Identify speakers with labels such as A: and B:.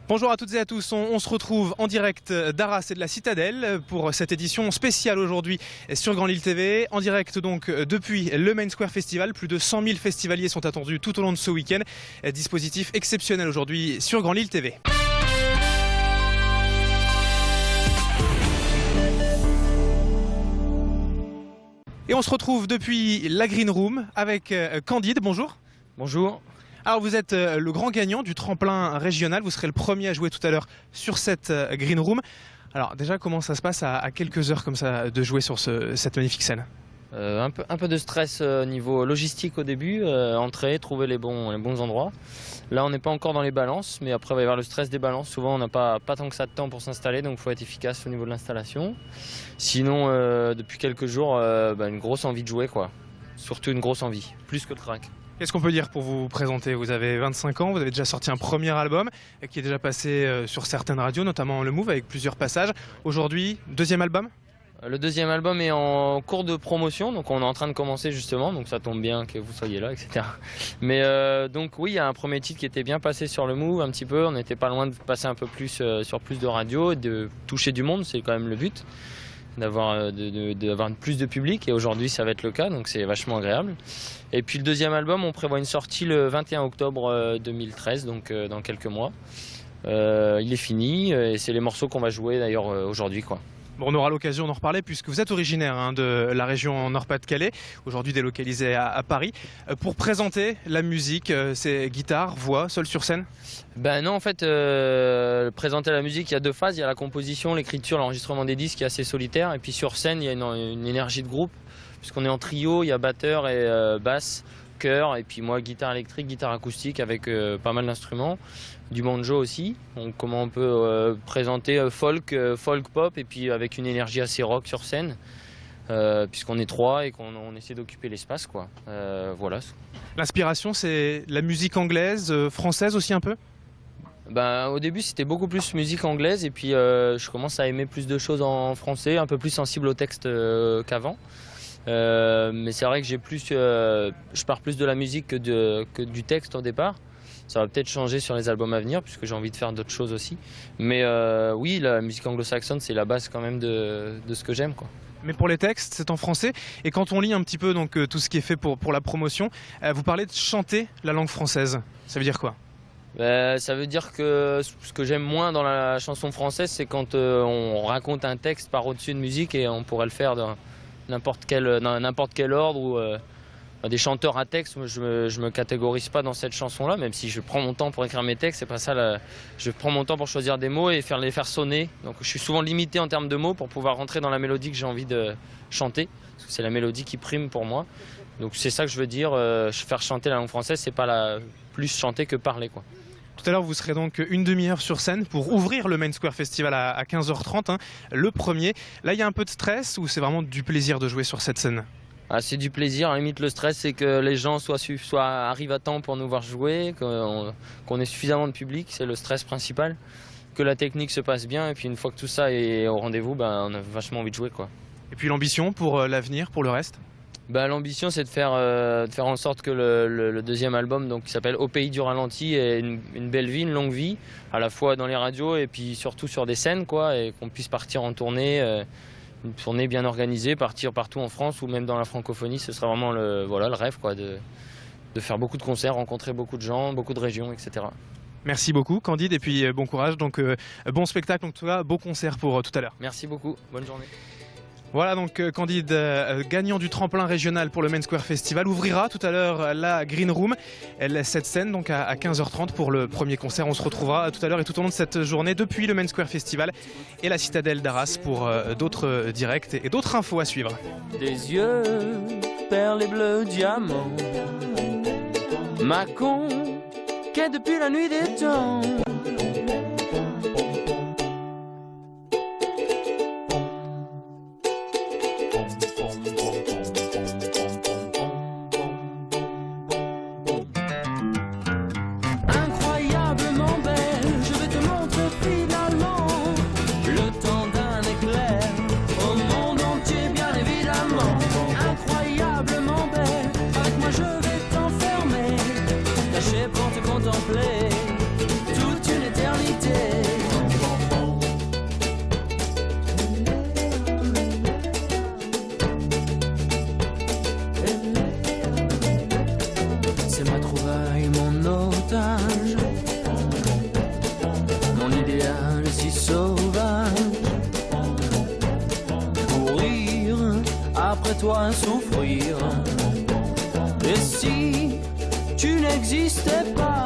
A: Bonjour à toutes et à tous, on se retrouve en direct d'Arras et de la Citadelle pour cette édition spéciale aujourd'hui sur Grand Lille TV. En direct donc depuis le Main Square Festival, plus de 100 000 festivaliers sont attendus tout au long de ce week-end. Dispositif exceptionnel aujourd'hui sur Grand Lille TV. Et on se retrouve depuis la Green Room avec Candide, bonjour.
B: Bonjour.
A: Alors vous êtes le grand gagnant du tremplin régional, vous serez le premier à jouer tout à l'heure sur cette Green Room. Alors déjà, comment ça se passe à quelques heures comme ça de jouer sur cette magnifique scène?
B: Un peu de stress niveau logistique au début, entrer, trouver les bons endroits. Là on n'est pas encore dans les balances, mais après il va y avoir le stress des balances. Souvent on n'a pas tant que ça de temps pour s'installer, donc il faut être efficace au niveau de l'installation. Sinon depuis quelques jours, une grosse envie de jouer, quoi. Surtout une grosse envie, plus que le trac.
A: Qu'est-ce qu'on peut dire pour vous présenter? Vous avez 25 ans, vous avez déjà sorti un premier album qui est déjà passé sur certaines radios, notamment Le Move avec plusieurs passages. Aujourd'hui, deuxième album?
B: Le deuxième album est en cours de promotion, donc on est en train de commencer justement, donc ça tombe bien que vous soyez là, etc. Mais donc oui, il y a un premier titre qui était bien passé sur Le Move un petit peu, on n'était pas loin de passer un peu plus sur plus de radios, de toucher du monde, c'est quand même le but. D'avoir plus de public, et aujourd'hui ça va être le cas, donc c'est vachement agréable. Et puis le deuxième album, on prévoit une sortie le 21 octobre 2013, donc dans quelques mois. Il est fini et c'est les morceaux qu'on va jouer d'ailleurs aujourd'hui, quoi.
A: Bon, on aura l'occasion d'en reparler puisque vous êtes originaire de la région Nord-Pas-de-Calais, aujourd'hui délocalisé à Paris. Pour présenter la musique, c'est guitare, voix, seul sur scène?
B: Ben non, en fait, présenter la musique, il y a deux phases. Il y a la composition, l'écriture, l'enregistrement des disques qui est assez solitaire. Et puis sur scène, il y a une énergie de groupe, puisqu'on est en trio, il y a batteur et basse, chœur, et puis moi guitare électrique, guitare acoustique avec pas mal d'instruments. Du banjo aussi, donc comment on peut présenter folk pop, et puis avec une énergie assez rock sur scène, puisqu'on est trois et qu'on essaie d'occuper l'espace, quoi. Voilà.
A: L'inspiration, c'est la musique anglaise, française aussi un peu?
B: Au début c'était beaucoup plus musique anglaise, et puis je commence à aimer plus de choses en français, un peu plus sensible au texte qu'avant. Mais c'est vrai que je pars plus de la musique que du texte au départ. Ça va peut-être changer sur les albums à venir, puisque j'ai envie de faire d'autres choses aussi. Mais oui, la musique anglo-saxonne, c'est la base quand même de ce que j'aime, quoi.
A: Mais pour les textes, c'est en français. Et quand on lit un petit peu donc, tout ce qui est fait pour la promotion, vous parlez de chanter la langue française. Ça veut dire quoi?
B: Ça veut dire que ce que j'aime moins dans la chanson française, c'est quand on raconte un texte par au-dessus de musique, et on pourrait le faire dans n'importe quel ordre, ou des chanteurs à texte. Je me catégorise pas dans cette chanson-là, même si je prends mon temps pour écrire mes textes. C'est pas ça. Je prends mon temps pour choisir des mots et les faire sonner. Donc je suis souvent limité en termes de mots pour pouvoir rentrer dans la mélodie que j'ai envie de chanter, parce que c'est la mélodie qui prime pour moi. Donc c'est ça que je veux dire. Faire chanter la langue française, c'est pas plus chanter que parler, quoi.
A: Tout à l'heure, vous serez donc une demi-heure sur scène pour ouvrir le Main Square Festival à 15h30, le premier. Là, il y a un peu de stress ou c'est vraiment du plaisir de jouer sur cette scène?
B: C'est du plaisir. À la limite, le stress, c'est que les gens arrivent à temps pour nous voir jouer, qu'on ait suffisamment de public, c'est le stress principal. Que la technique se passe bien, et puis une fois que tout ça est au rendez-vous, on a vachement envie de jouer, quoi.
A: Et puis l'ambition pour l'avenir, pour le reste?
B: L'ambition, c'est de faire en sorte que le deuxième album, donc, qui s'appelle Au pays du ralenti, ait une belle vie, une longue vie, à la fois dans les radios et puis surtout sur des scènes, quoi, et qu'on puisse partir en tournée, une tournée bien organisée, partir partout en France ou même dans la francophonie. Ce sera vraiment le rêve, quoi, de faire beaucoup de concerts, rencontrer beaucoup de gens, beaucoup de régions, etc.
A: Merci beaucoup Candide, et puis bon courage, donc bon spectacle en tout cas, beau concert pour tout à l'heure.
B: Merci beaucoup, bonne journée.
A: Voilà donc Candide, gagnant du tremplin régional pour le Main Square Festival, ouvrira tout à l'heure la Green Room. Cette scène donc à 15h30 pour le premier concert. On se retrouvera tout à l'heure et tout au long de cette journée depuis le Main Square Festival et la Citadelle d'Arras pour d'autres directs et d'autres infos à suivre.
C: Des yeux perles et bleus diamants, ma conquête depuis la nuit des temps. Pour te contempler, tout après toi souffrir. Et si tu n'existais pas,